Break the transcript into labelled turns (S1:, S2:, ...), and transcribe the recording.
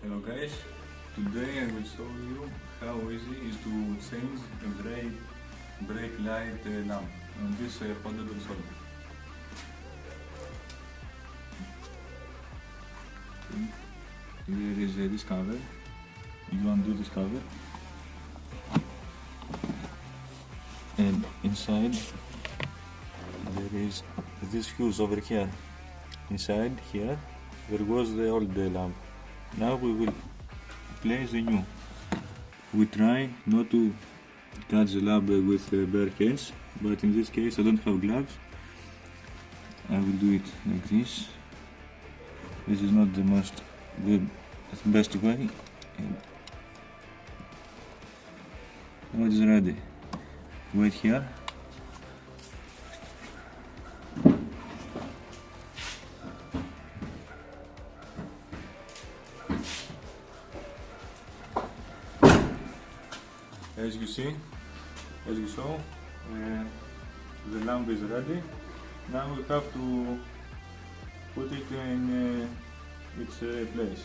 S1: Hello guys, today I will show you how easy is to change a brake light lamp on this foldable solver. Here is this cover. You undo this cover, and inside there is this fuse over here. Inside here there was the old lamp. Now we will place the new. We try not to touch the lamp with bare hands, but in this case I don't have gloves. I will do it like this. This is not the best way. And now it is ready. Wait here. As you saw, the lamp is ready. Now we have to put it in its place.